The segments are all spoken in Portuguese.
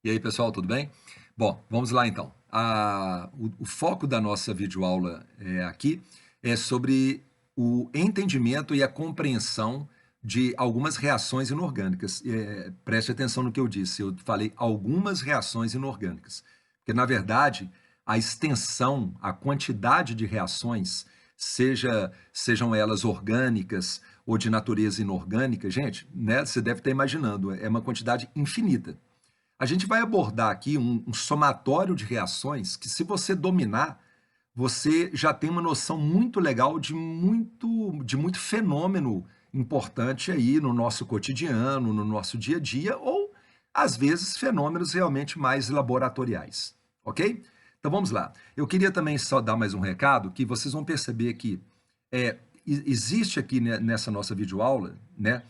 E aí, pessoal, tudo bem? Bom, vamos lá então. O foco da nossa videoaula aqui é sobre o entendimento e a compreensão de algumas reações inorgânicas. Preste atenção no que eu disse, eu falei algumas reações inorgânicas, porque na verdade a extensão, a quantidade de reações, sejam elas orgânicas ou de natureza inorgânica, gente, né, você deve estar imaginando, é uma quantidade infinita. A gente vai abordar aqui um somatório de reações que, se você dominar, você já tem uma noção muito legal de muito fenômeno importante aí no nosso cotidiano, no nosso dia a dia, ou, às vezes, fenômenos realmente mais laboratoriais, ok? Então vamos lá. Eu queria também só dar mais um recado, que vocês vão perceber que existe aqui nessa nossa videoaula, né,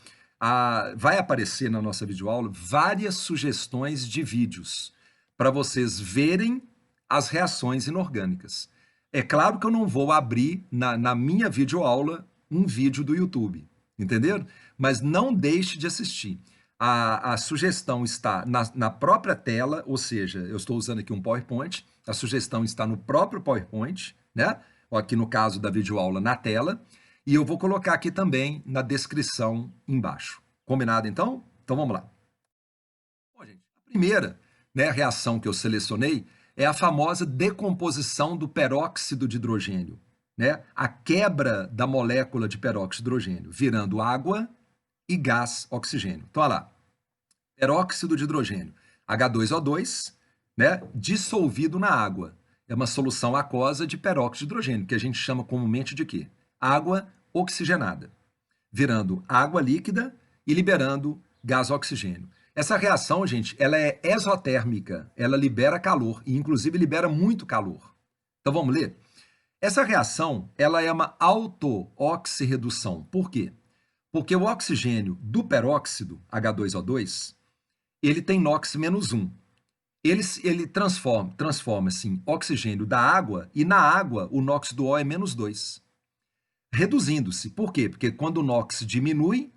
vai aparecer na nossa videoaula várias sugestões de vídeos para vocês verem as reações inorgânicas. É claro que eu não vou abrir na minha videoaula um vídeo do YouTube, entenderam? Mas não deixe de assistir. A sugestão está na própria tela, ou seja, eu estou usando aqui um PowerPoint, a sugestão está no próprio PowerPoint, né? Aqui no caso da videoaula na tela, e eu vou colocar aqui também na descrição embaixo. Combinado, então? Então vamos lá. Bom, gente, a primeira, né, reação que eu selecionei é a famosa decomposição do peróxido de hidrogênio, né? A quebra da molécula de peróxido de hidrogênio, virando água e gás oxigênio. Então, olha lá, peróxido de hidrogênio, H2O2, né, dissolvido na água. É uma solução aquosa de peróxido de hidrogênio, que a gente chama comumente de quê? Água oxigenada, virando água líquida e liberando gás oxigênio. Essa reação, gente, ela é exotérmica, ela libera calor e inclusive libera muito calor. Então vamos ler? Essa reação, ela é uma auto-oxirredução. Por quê? Porque o oxigênio do peróxido, H2O2, ele tem NOx-1. Ele transforma-se em oxigênio da água e na água o NOx do O é -2, reduzindo-se. Por quê? Porque quando o NOx diminui,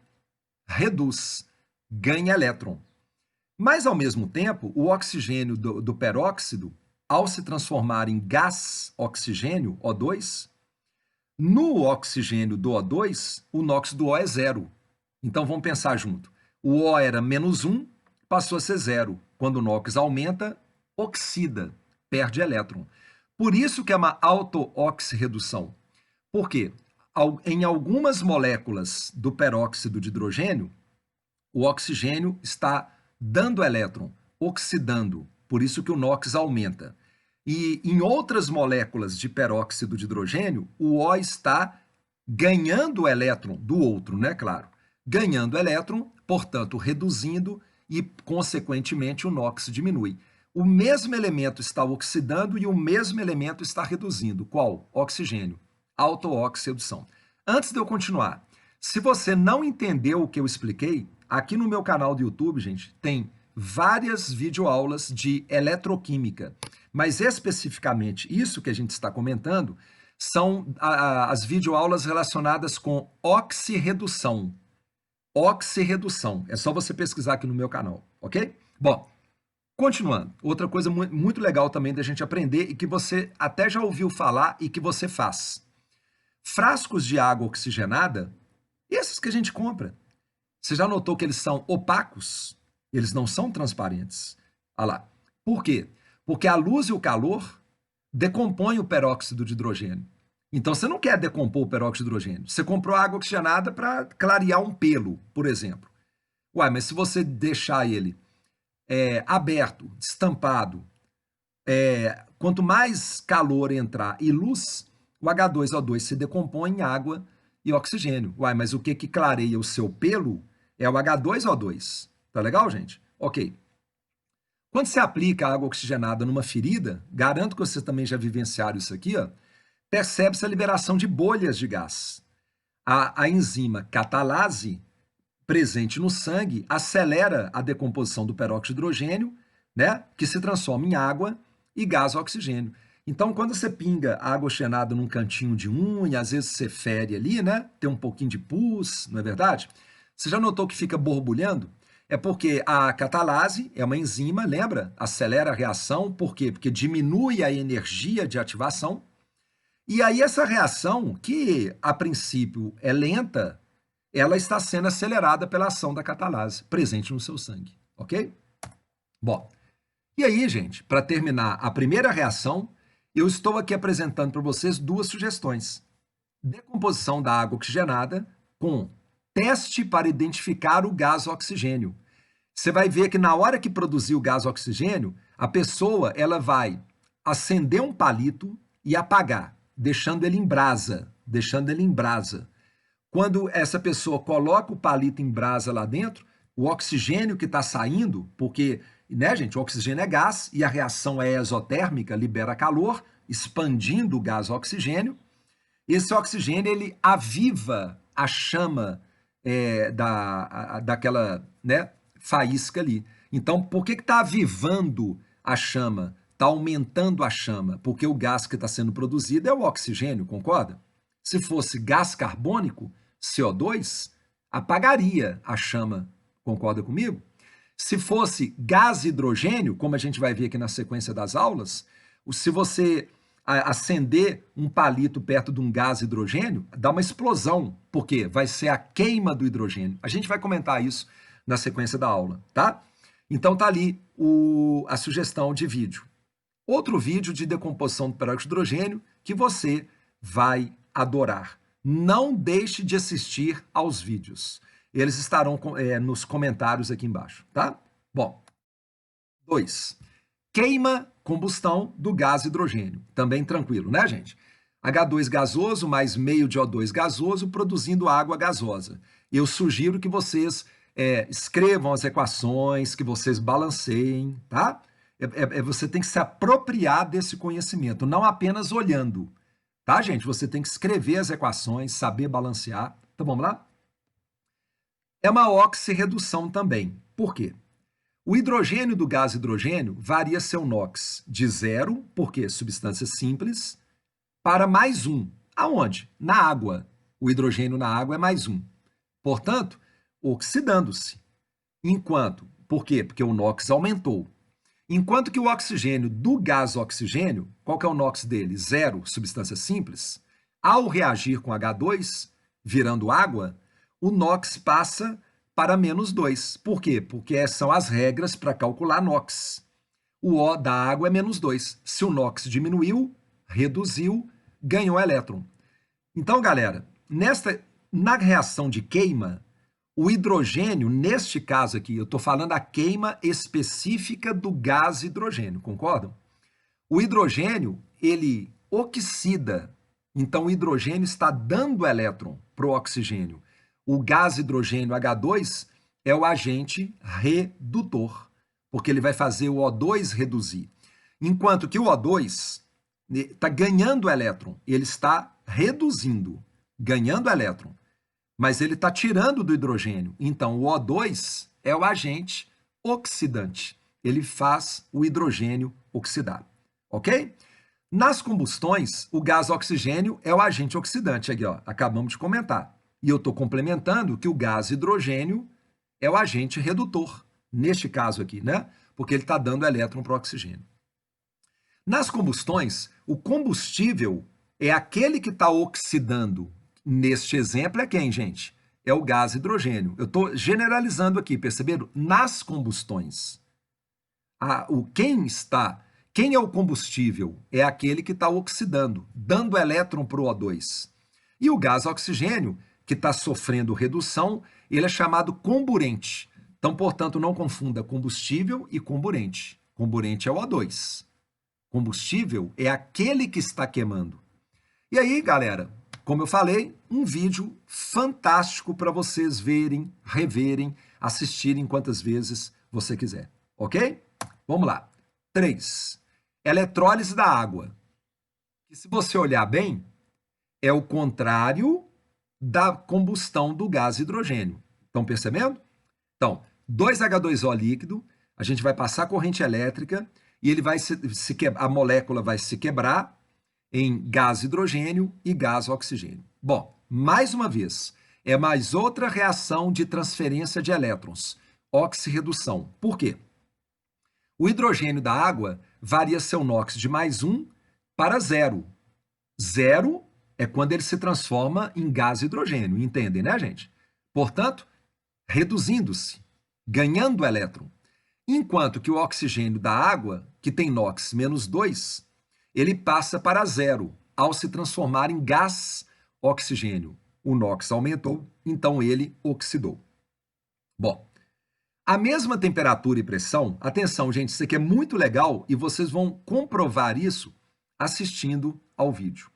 reduz, ganha elétron. Mas, ao mesmo tempo, o oxigênio do peróxido, ao se transformar em gás oxigênio, O2, no oxigênio do O2, o NOx do O é zero. Então, vamos pensar junto. O O era -1, passou a ser zero. Quando o NOx aumenta, oxida, perde elétron. Por isso que é uma auto-oxirredução. Por quê? Em algumas moléculas do peróxido de hidrogênio, o oxigênio está dando elétron, oxidando, por isso que o NOx aumenta. E em outras moléculas de peróxido de hidrogênio, o O está ganhando elétron do outro, né, claro? Ganhando elétron, portanto, reduzindo e, consequentemente, o NOx diminui. O mesmo elemento está oxidando e o mesmo elemento está reduzindo. Qual? Oxigênio. Auto-oxi-redução. Antes de eu continuar, se você não entendeu o que eu expliquei, aqui no meu canal do YouTube, gente, tem várias videoaulas de eletroquímica, mas especificamente isso que a gente está comentando são as videoaulas relacionadas com oxirredução. Oxirredução. É só você pesquisar aqui no meu canal, ok? Bom, continuando. Outra coisa muito legal também da gente aprender e que você até já ouviu falar e que você faz. Frascos de água oxigenada, esses que a gente compra. Você já notou que eles são opacos? Eles não são transparentes. Olha lá. Por quê? Porque a luz e o calor decompõem o peróxido de hidrogênio. Então você não quer decompor o peróxido de hidrogênio. Você comprou água oxigenada para clarear um pelo, por exemplo. Uai, mas se você deixar ele aberto, estampado, quanto mais calor entrar e luz, o H2O2 se decompõe em água e oxigênio. Uai, mas o que clareia o seu pelo é o H2O2. Tá legal, gente? Ok. Quando você aplica água oxigenada numa ferida, garanto que vocês também já vivenciaram isso aqui, ó, percebe-se a liberação de bolhas de gás. A enzima catalase presente no sangue acelera a decomposição do peróxido de hidrogênio, né, que se transforma em água e gás oxigênio. Então, quando você pinga água oxigenada num cantinho de unha, às vezes você fere ali, né, tem um pouquinho de pus, não é verdade? Você já notou que fica borbulhando? É porque a catalase é uma enzima, lembra? Acelera a reação, por quê? Porque diminui a energia de ativação. E aí essa reação, que a princípio é lenta, ela está sendo acelerada pela ação da catalase presente no seu sangue, ok? Bom, e aí, gente, para terminar a primeira reação, eu estou aqui apresentando para vocês duas sugestões. Decomposição da água oxigenada com teste para identificar o gás oxigênio. Você vai ver que na hora que produzir o gás oxigênio, a pessoa ela vai acender um palito e apagar, deixando ele em brasa, Quando essa pessoa coloca o palito em brasa lá dentro, o oxigênio que está saindo, porque, né, gente, o oxigênio é gás e a reação é exotérmica, libera calor, expandindo o gás oxigênio. Esse oxigênio ele aviva a chama daquela, né, faísca ali. Então, por que está avivando a chama? Está aumentando a chama? Porque o gás que está sendo produzido é o oxigênio, concorda? Se fosse gás carbônico, CO2, apagaria a chama, concorda comigo? Se fosse gás hidrogênio, como a gente vai ver aqui na sequência das aulas, se você acender um palito perto de um gás hidrogênio, dá uma explosão. Por quê? Vai ser a queima do hidrogênio. A gente vai comentar isso na sequência da aula, tá? Então tá ali a sugestão de vídeo. Outro vídeo de decomposição do peróxido de hidrogênio que você vai adorar. Não deixe de assistir aos vídeos. Eles estarão nos comentários aqui embaixo, tá? Bom, 2. Queima, combustão do gás hidrogênio. Também tranquilo, né, gente? H2 gasoso mais meio de O2 gasoso produzindo água gasosa. Eu sugiro que vocês escrevam as equações, que vocês balanceiem, tá? Você tem que se apropriar desse conhecimento, não apenas olhando, tá, gente? Você tem que escrever as equações, saber balancear. Então, vamos lá? É uma oxirredução também. Por quê? O hidrogênio do gás hidrogênio varia seu NOx de 0, porque substância simples, para mais 1. Aonde? Na água. O hidrogênio na água é mais 1. Portanto, oxidando-se. Por quê? Porque o NOx aumentou. Enquanto que o oxigênio do gás oxigênio, qual que é o NOx dele? 0, substância simples. Ao reagir com H2, virando água, o NOx passa para menos 2. Por quê? Porque são as regras para calcular NOx. O O da água é menos 2. Se o NOx diminuiu, reduziu, ganhou elétron. Então, galera, na reação de queima, o hidrogênio, neste caso aqui, eu estou falando a queima específica do gás hidrogênio, concordam? O hidrogênio, ele oxida. Então, o hidrogênio está dando elétron para o oxigênio. O gás hidrogênio H2 é o agente redutor, porque ele vai fazer o O2 reduzir. Enquanto que o O2 está ganhando elétron, ele está reduzindo, ganhando elétron, mas ele está tirando do hidrogênio. Então, o O2 é o agente oxidante. Ele faz o hidrogênio oxidar, ok? Nas combustões, o gás oxigênio é o agente oxidante. Aqui, ó, acabamos de comentar. E eu estou complementando que o gás hidrogênio é o agente redutor, neste caso aqui, né? Porque ele está dando elétron para o oxigênio. Nas combustões, o combustível é aquele que está oxidando. Neste exemplo é quem, gente? É o gás hidrogênio. Eu estou generalizando aqui, perceberam? Nas combustões. Quem é o combustível? É aquele que está oxidando, dando elétron para o O2. E o gás oxigênio, que está sofrendo redução, ele é chamado comburente. Então, portanto, não confunda combustível e comburente. Comburente é o O2. Combustível é aquele que está queimando. E aí, galera, como eu falei, um vídeo fantástico para vocês verem, reverem, assistirem quantas vezes você quiser, ok? Vamos lá. 3. Eletrólise da água. E se você olhar bem, é o contrário da combustão do gás hidrogênio. Estão percebendo? Então, 2H2O líquido, a gente vai passar corrente elétrica e ele vai a molécula vai se quebrar em gás hidrogênio e gás oxigênio. Bom, mais uma vez, é mais outra reação de transferência de elétrons. oxirredução. Por quê? O hidrogênio da água varia seu NOx de +1 para 0. 0 é quando ele se transforma em gás hidrogênio, entendem, né, gente? Portanto, reduzindo-se, ganhando elétron. Enquanto que o oxigênio da água, que tem NOx -2, ele passa para 0 ao se transformar em gás oxigênio. O NOx aumentou, então ele oxidou. Bom, a mesma temperatura e pressão, atenção, gente, isso aqui é muito legal e vocês vão comprovar isso assistindo ao vídeo.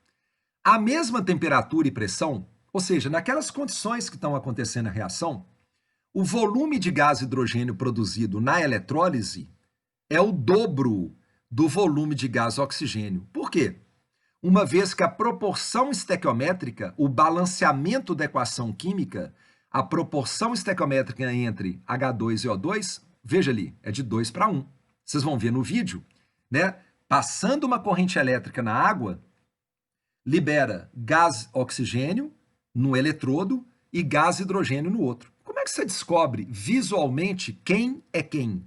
A mesma temperatura e pressão, ou seja, naquelas condições que estão acontecendo a reação, o volume de gás hidrogênio produzido na eletrólise é o dobro do volume de gás oxigênio. Por quê? Uma vez que a proporção estequiométrica, o balanceamento da equação química, a proporção estequiométrica entre H2 e O2, veja ali, é de 2 para 1. Vocês vão ver no vídeo, né? Passando uma corrente elétrica na água, libera gás oxigênio no eletrodo e gás hidrogênio no outro. Como é que você descobre visualmente quem é quem?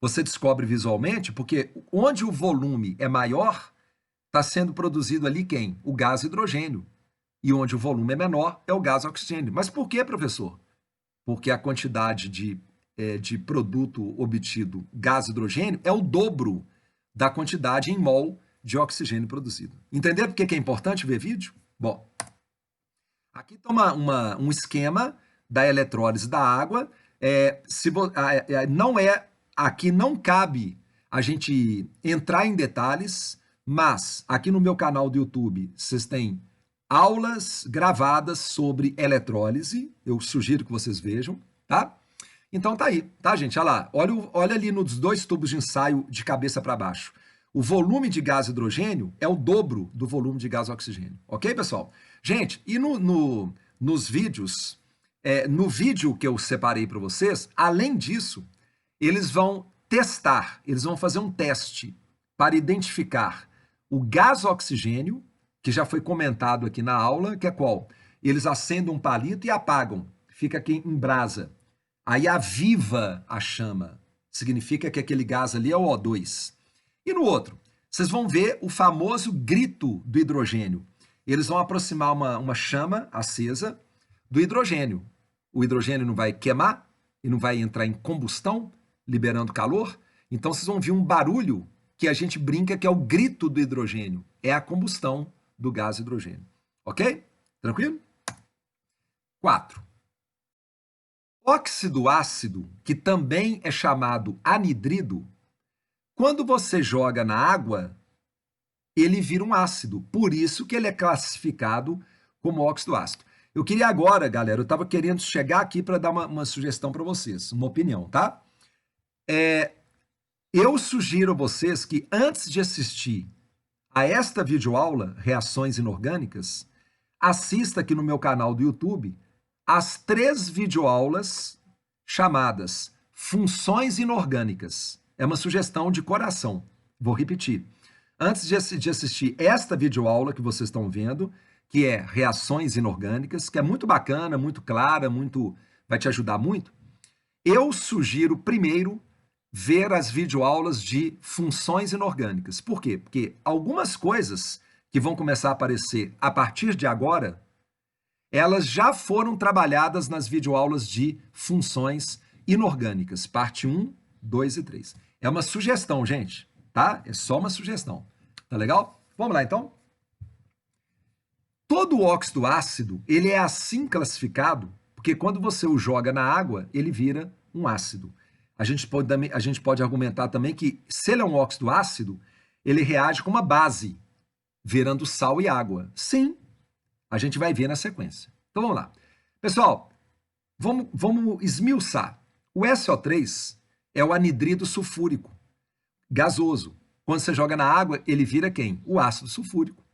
Você descobre visualmente porque onde o volume é maior, está sendo produzido ali quem? O gás hidrogênio. E onde o volume é menor, é o gás oxigênio. Mas por quê, professor? Porque a quantidade de produto obtido, gás hidrogênio, é o dobro da quantidade em mol de oxigênio produzido. Entenderam por que é importante ver vídeo? Bom, aqui está um esquema da eletrólise da água. Aqui não cabe a gente entrar em detalhes, mas aqui no meu canal do YouTube vocês têm aulas gravadas sobre eletrólise. Eu sugiro que vocês vejam, tá? Então tá aí, tá, gente? Olha lá, olha ali nos 2 tubos de ensaio de cabeça para baixo. O volume de gás hidrogênio é o dobro do volume de gás oxigênio. Ok, pessoal? Gente, e nos vídeos, no vídeo que eu separei para vocês, além disso, eles vão testar, eles vão fazer um teste para identificar o gás oxigênio, que já foi comentado aqui na aula, que é qual? Eles acendem um palito e apagam, fica aqui em brasa. Aí aviva a chama, significa que aquele gás ali é o O2. E no outro, vocês vão ver o famoso grito do hidrogênio. Eles vão aproximar uma chama acesa do hidrogênio. O hidrogênio não vai queimar e não vai entrar em combustão, liberando calor. Então vocês vão ver um barulho que a gente brinca que é o grito do hidrogênio. É a combustão do gás hidrogênio. Ok? Tranquilo? 4. Óxido ácido, que também é chamado anidrido, quando você joga na água, ele vira um ácido. Por isso que ele é classificado como óxido ácido. Eu queria agora, galera, eu estava querendo chegar aqui para dar uma sugestão para vocês, uma opinião, tá? Eu sugiro a vocês que antes de assistir a esta videoaula, Reações Inorgânicas, assista aqui no meu canal do YouTube as 3 videoaulas chamadas Funções Inorgânicas. É uma sugestão de coração. Vou repetir. Antes de assistir esta videoaula que vocês estão vendo, que é Reações Inorgânicas, que é muito bacana, muito clara, vai te ajudar muito, eu sugiro primeiro ver as videoaulas de funções inorgânicas. Por quê? Porque algumas coisas que vão começar a aparecer a partir de agora, elas já foram trabalhadas nas videoaulas de funções inorgânicas, parte 1, 2 e 3. É uma sugestão, gente, tá? É só uma sugestão. Tá legal? Vamos lá, então? Todo óxido ácido, ele é assim classificado, porque quando você o joga na água, ele vira um ácido. A gente pode argumentar também que, se ele é um óxido ácido, ele reage com uma base, virando sal e água. Sim, a gente vai ver na sequência. Então, vamos lá. Pessoal, vamos esmiuçar. O SO3 é o anidrido sulfúrico, gasoso. Quando você joga na água, ele vira quem? O ácido sulfúrico,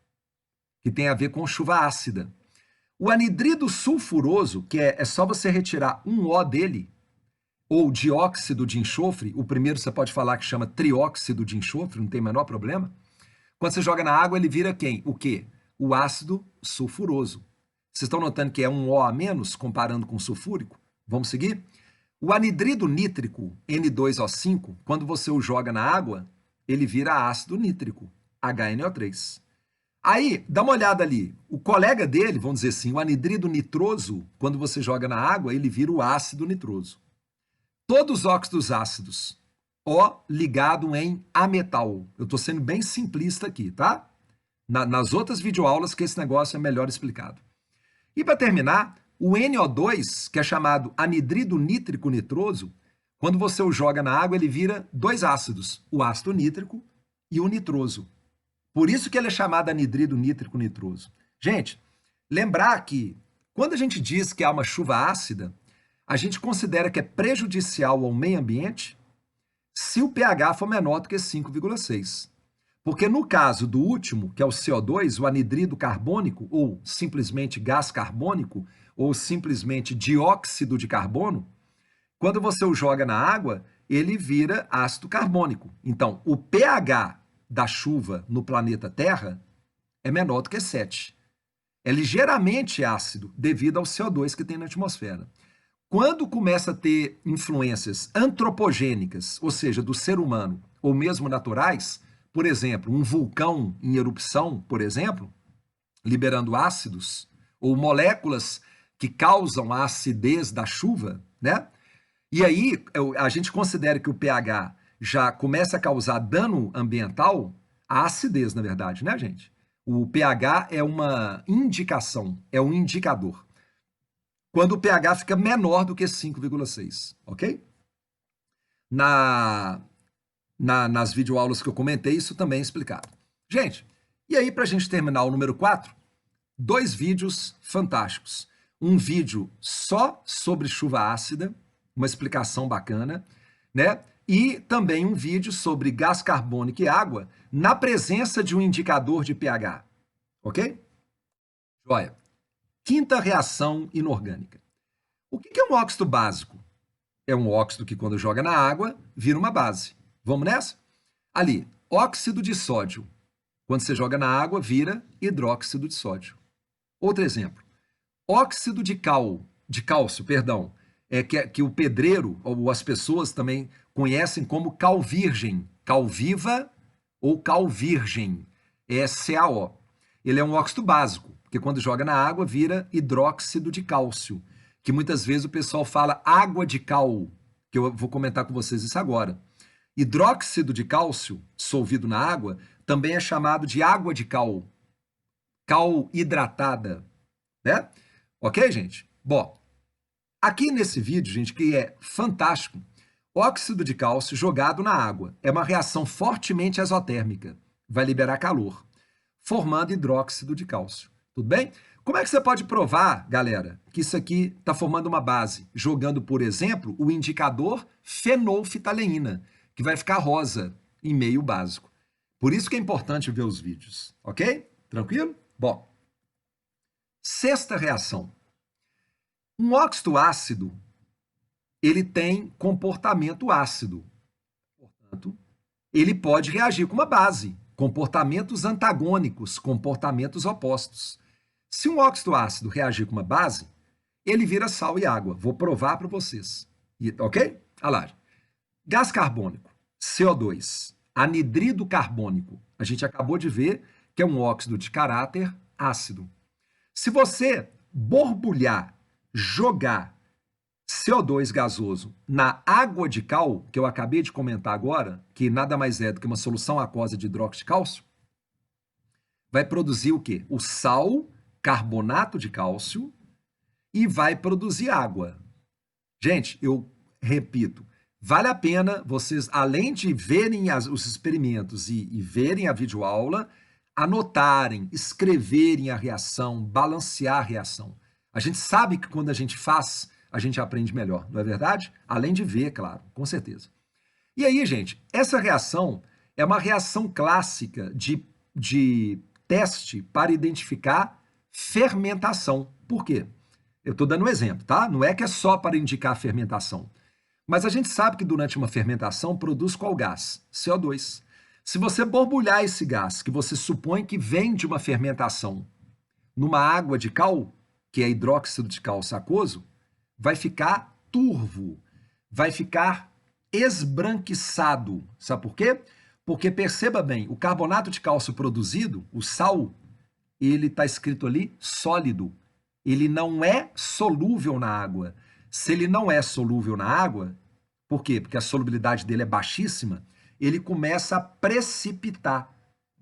que tem a ver com chuva ácida. O anidrido sulfuroso, que é só você retirar um O dele, ou dióxido de enxofre, o primeiro você pode falar que chama trióxido de enxofre, não tem o menor problema. Quando você joga na água, ele vira quem? O quê? O ácido sulfuroso. Vocês estão notando que é um O a menos, comparando com o sulfúrico? Vamos seguir? O anidrido nítrico, N2O5, quando você o joga na água, ele vira ácido nítrico, HNO3. Aí, dá uma olhada ali. O colega dele, vamos dizer assim, o anidrido nitroso, quando você joga na água, ele vira o ácido nitroso. Todos os óxidos ácidos, O ligado em ametal. Eu estou sendo bem simplista aqui, tá? Nas outras videoaulas que esse negócio é melhor explicado. E para terminar, o NO2, que é chamado anidrido nítrico nitroso, quando você o joga na água, ele vira dois ácidos, o ácido nítrico e o nitroso. Por isso que ele é chamado anidrido nítrico nitroso. Gente, lembrar que quando a gente diz que há uma chuva ácida, a gente considera que é prejudicial ao meio ambiente se o pH for menor do que 5,6. Porque no caso do último, que é o CO2, o anidrido carbônico, ou simplesmente gás carbônico, ou simplesmente dióxido de carbono, quando você o joga na água, ele vira ácido carbônico. Então, o pH da chuva no planeta Terra é menor do que 7. É ligeiramente ácido devido ao CO2 que tem na atmosfera. Quando começa a ter influências antropogênicas, ou seja, do ser humano, ou mesmo naturais, por exemplo, um vulcão em erupção, por exemplo, liberando ácidos, ou moléculas que causam a acidez da chuva, né? E aí a gente considera que o pH já começa a causar dano ambiental, a acidez, na verdade, né, gente? O pH é uma indicação, é um indicador. Quando o pH fica menor do que 5,6, ok? Nas videoaulas que eu comentei, isso também é explicado. Gente, e aí para a gente terminar o número 4, 2 vídeos fantásticos. Um vídeo só sobre chuva ácida, uma explicação bacana, né? E também um vídeo sobre gás carbônico e água na presença de um indicador de pH, ok? Joia. Quinta reação inorgânica. O que é um óxido básico? É um óxido que, quando joga na água, vira uma base. Vamos nessa? Ali, óxido de sódio. Quando você joga na água, vira hidróxido de sódio. Outro exemplo. Óxido de cálcio, perdão, que o pedreiro, ou as pessoas também conhecem como cal virgem, cal viva ou cal virgem, é CaO. Ele é um óxido básico, porque quando joga na água vira hidróxido de cálcio, que muitas vezes o pessoal fala água de cal, que eu vou comentar com vocês isso agora. Hidróxido de cálcio, dissolvido na água, também é chamado de água de cal, cal hidratada, né? Ok, gente? Bom, aqui nesse vídeo, gente, que é fantástico, óxido de cálcio jogado na água é uma reação fortemente exotérmica, vai liberar calor, formando hidróxido de cálcio. Tudo bem? Como é que você pode provar, galera, que isso aqui está formando uma base? Jogando, por exemplo, o indicador fenolftaleína, que vai ficar rosa em meio básico. Por isso que é importante ver os vídeos, ok? Tranquilo? Bom, sexta reação. Um óxido ácido, ele tem comportamento ácido. Portanto, ele pode reagir com uma base. Comportamentos antagônicos, comportamentos opostos. Se um óxido ácido reagir com uma base, ele vira sal e água. Vou provar para vocês. Ok? Olha lá. Gás carbônico, CO2, anidrido carbônico. A gente acabou de ver que é um óxido de caráter ácido. Se você borbulhar, jogar CO2 gasoso na água de cal, que eu acabei de comentar agora, que nada mais é do que uma solução aquosa de hidróxido de cálcio, vai produzir o quê? O sal, carbonato de cálcio, e vai produzir água. Gente, eu repito, vale a pena vocês, além de verem os experimentos e verem a videoaula, anotarem, escreverem a reação, balancear a reação. A gente sabe que quando a gente faz, a gente aprende melhor, não é verdade? Além de ver, claro, com certeza. E aí, gente, essa reação é uma reação clássica de teste para identificar fermentação. Por quê? Eu estou dando um exemplo, tá? Não é que é só para indicar fermentação. Mas a gente sabe que durante uma fermentação produz qual gás? CO2. Se você borbulhar esse gás, que você supõe que vem de uma fermentação, numa água de cal, que é hidróxido de cálcio aquoso, vai ficar turvo. vai ficar esbranquiçado. Sabe por quê? Porque, perceba bem, o carbonato de cálcio produzido, o sal, ele está escrito ali sólido. Ele não é solúvel na água. Se ele não é solúvel na água, por quê? Porque a solubilidade dele é baixíssima, ele começa a precipitar.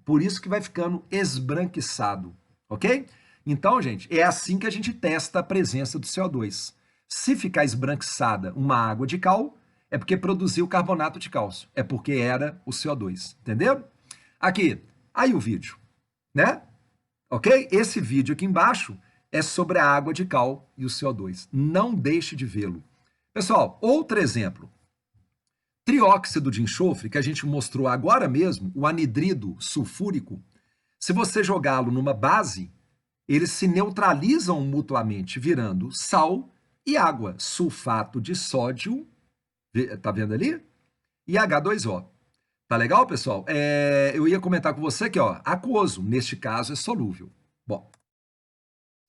Por isso que vai ficando esbranquiçado, ok? Então, gente, é assim que a gente testa a presença do CO2. Se ficar esbranquiçada uma água de cal, é porque produziu carbonato de cálcio. É porque era o CO2, entendeu? Aqui, aí o vídeo, né? Ok? Esse vídeo aqui embaixo é sobre a água de cal e o CO2. Não deixe de vê-lo. Pessoal, outro exemplo. Trióxido de enxofre, que a gente mostrou agora mesmo, o anidrido sulfúrico, se você jogá-lo numa base, eles se neutralizam mutuamente, virando sal e água. Sulfato de sódio, tá vendo ali? E H2O. Tá legal, pessoal? Eu ia comentar com você que, ó, aquoso, neste caso, é solúvel. Bom,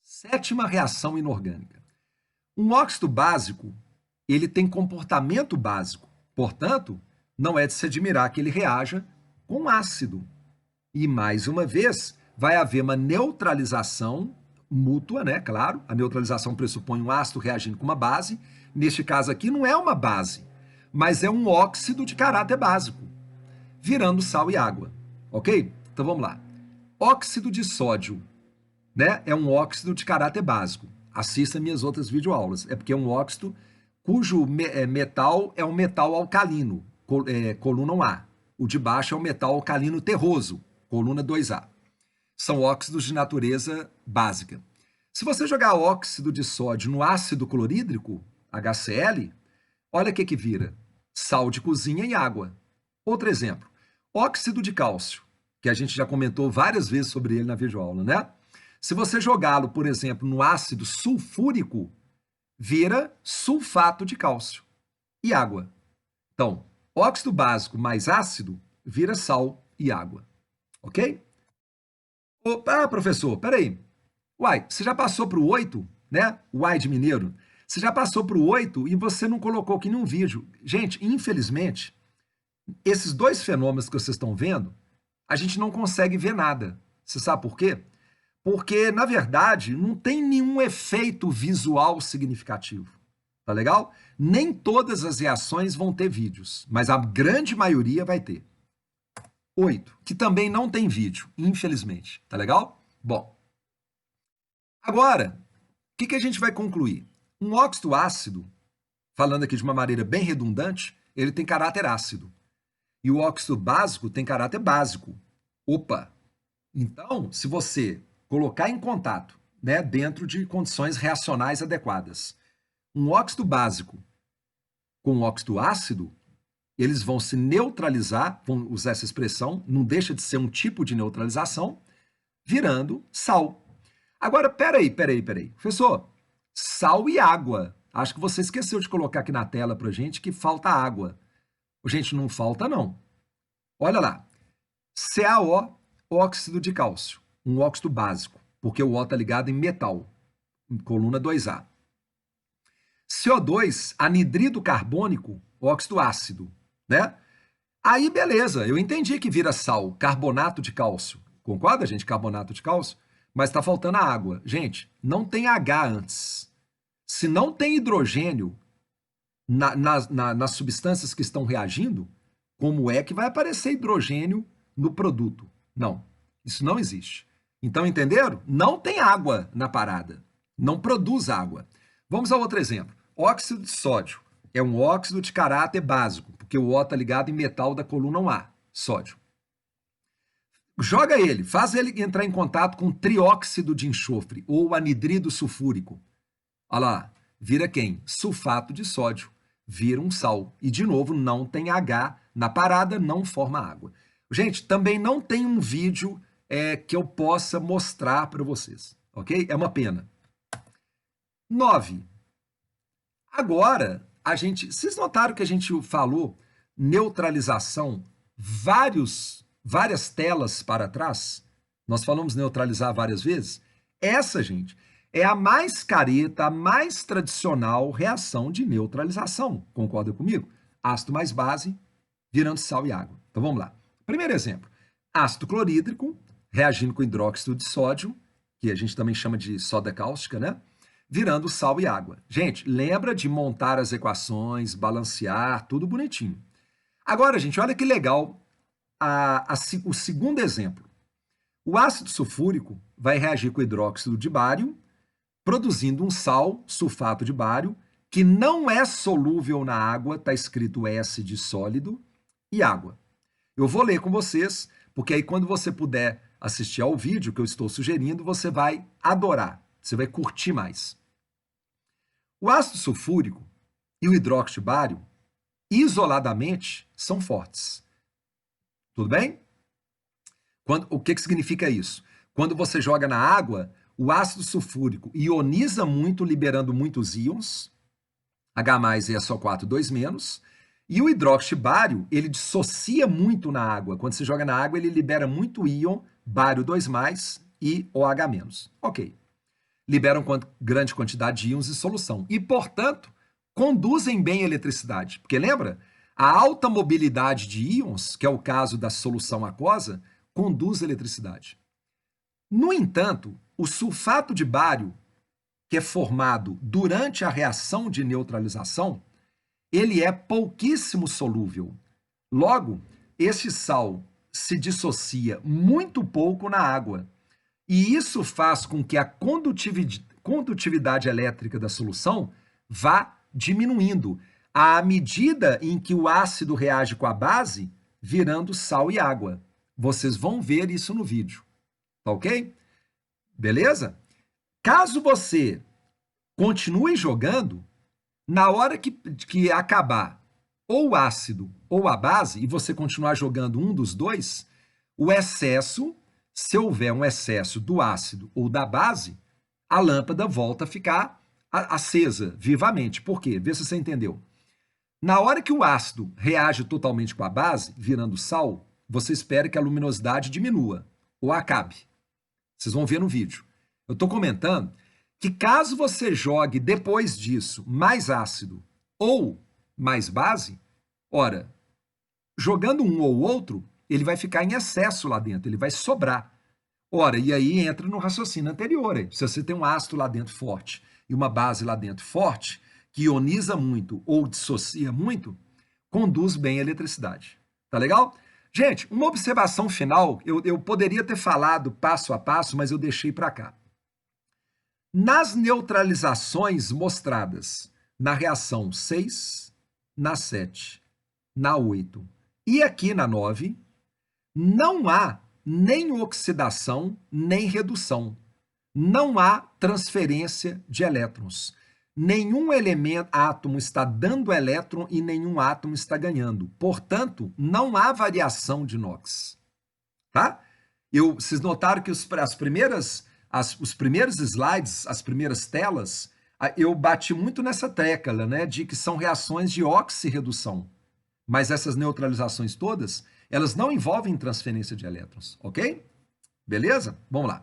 sétima reação inorgânica. Um óxido básico, ele tem comportamento básico. Portanto, não é de se admirar que ele reaja com ácido. E, mais uma vez, vai haver uma neutralização mútua, né? Claro, a neutralização pressupõe um ácido reagindo com uma base. Neste caso aqui, não é uma base, mas é um óxido de caráter básico, virando sal e água, ok? Então vamos lá. Óxido de sódio, né? É um óxido de caráter básico. Assista minhas outras videoaulas. É porque é um óxido cujo metal é um metal alcalino, coluna A. O de baixo é um metal alcalino terroso, coluna 2A. São óxidos de natureza básica. Se você jogar óxido de sódio no ácido clorídrico, HCl, olha o que vira: sal de cozinha e água. Outro exemplo, óxido de cálcio, que a gente já comentou várias vezes sobre ele na videoaula, né? Se você jogá-lo, por exemplo, no ácido sulfúrico, vira sulfato de cálcio e água. Então, óxido básico mais ácido vira sal e água. Ok? Professor, peraí. Uai, você já passou para o 8, né? Uai de mineiro. Você já passou para o 8 e você não colocou aqui nenhum vídeo. Gente, infelizmente, esses dois fenômenos que vocês estão vendo, a gente não consegue ver nada. Você sabe por quê? Porque, na verdade, não tem nenhum efeito visual significativo. Tá legal? Nem todas as reações vão ter vídeos, mas a grande maioria vai ter. 8, que também não tem vídeo, infelizmente. Tá legal? Bom, agora, o que a gente vai concluir? Um óxido ácido, falando aqui de uma maneira bem redundante, ele tem caráter ácido. E o óxido básico tem caráter básico. Opa! Então, se você colocar em contato, né, dentro de condições reacionais adequadas, um óxido básico com um óxido ácido, eles vão se neutralizar, vão usar essa expressão, não deixa de ser um tipo de neutralização, virando sal. Agora, peraí. Professor, sal e água. Acho que você esqueceu de colocar aqui na tela pra gente que falta água. Gente, não falta não. Olha lá. CaO, óxido de cálcio, um óxido básico, porque o O está ligado em metal, em coluna 2A. CO2, anidrido carbônico, óxido ácido, né? Aí, beleza, eu entendi que vira sal, carbonato de cálcio. Concorda, gente? Carbonato de cálcio? Mas está faltando a água. Gente, não tem H antes. Se não tem hidrogênio nas substâncias que estão reagindo, como é que vai aparecer hidrogênio no produto? Não, isso não existe. Então, entenderam? Não tem água na parada. Não produz água. Vamos a outro exemplo. Óxido de sódio é um óxido de caráter básico, porque o O está ligado em metal da coluna A, sódio. Joga ele, faz ele entrar em contato com trióxido de enxofre ou anidrido sulfúrico. Olha lá, vira quem? Sulfato de sódio. Vira um sal. E, de novo, não tem H na parada, não forma água. Gente, também não tem um vídeo que eu possa mostrar para vocês, ok? É uma pena. 9. Agora, vocês notaram que a gente falou neutralização várias telas para trás? Nós falamos neutralizar várias vezes? Essa, gente, é a mais careta, a mais tradicional reação de neutralização. Concorda comigo? Ácido mais base, virando sal e água. Então vamos lá. Primeiro exemplo, ácido clorídrico reagindo com hidróxido de sódio, que a gente também chama de soda cáustica, né? Virando sal e água. Gente, lembra de montar as equações, balancear, tudo bonitinho. Agora, gente, olha que legal o segundo exemplo. O ácido sulfúrico vai reagir com hidróxido de bário, produzindo um sal, sulfato de bário, que não é solúvel na água, está escrito S de sólido, e água. Eu vou ler com vocês, porque aí quando você puder assistir ao vídeo que eu estou sugerindo, você vai adorar, você vai curtir mais. O ácido sulfúrico e o hidróxido de bário, isoladamente, são fortes. Tudo bem? O que significa isso? Quando você joga na água, o ácido sulfúrico ioniza muito, liberando muitos íons, H+, e SO4, 2-, e o hidróxido de bário, ele dissocia muito na água. Quando você joga na água, ele libera muito íon, bário 2+, e OH-. Ok. Liberam grande quantidade de íons em solução. E, portanto, conduzem bem a eletricidade. Porque lembra? A alta mobilidade de íons, que é o caso da solução aquosa, conduz a eletricidade. No entanto, o sulfato de bário, que é formado durante a reação de neutralização, ele é pouquíssimo solúvel. Logo, este sal se dissocia muito pouco na água. E isso faz com que a condutividade elétrica da solução vá diminuindo, à medida em que o ácido reage com a base, virando sal e água. Vocês vão ver isso no vídeo, tá ok? Beleza? Caso você continue jogando, na hora que acabar ou o ácido ou a base, e você continuar jogando um dos dois, o excesso, se houver um excesso do ácido ou da base, a lâmpada volta a ficar acesa, vivamente. Por quê? Vê se você entendeu. Na hora que o ácido reage totalmente com a base, virando sal, você espera que a luminosidade diminua ou acabe. Vocês vão ver no vídeo. Eu estou comentando que caso você jogue depois disso mais ácido ou mais base, ora, jogando um ou outro, ele vai ficar em excesso lá dentro, ele vai sobrar. Ora, e aí entra no raciocínio anterior. Se você tem um ácido lá dentro forte e uma base lá dentro forte, que ioniza muito ou dissocia muito, conduz bem a eletricidade. Tá legal? Gente, uma observação final, eu poderia ter falado passo a passo, mas eu deixei para cá. Nas neutralizações mostradas na reação 6, na 7, na 8 e aqui na 9, não há nem oxidação, nem redução. Não há transferência de elétrons. Nenhum átomo está dando elétron e nenhum átomo está ganhando. Portanto, não há variação de Knox. Tá? Vocês notaram que os primeiros slides, as primeiras telas, eu bati muito nessa tecla, né, de que são reações de oxirredução. Mas essas neutralizações todas, elas não envolvem transferência de elétrons, ok? Beleza? Vamos lá.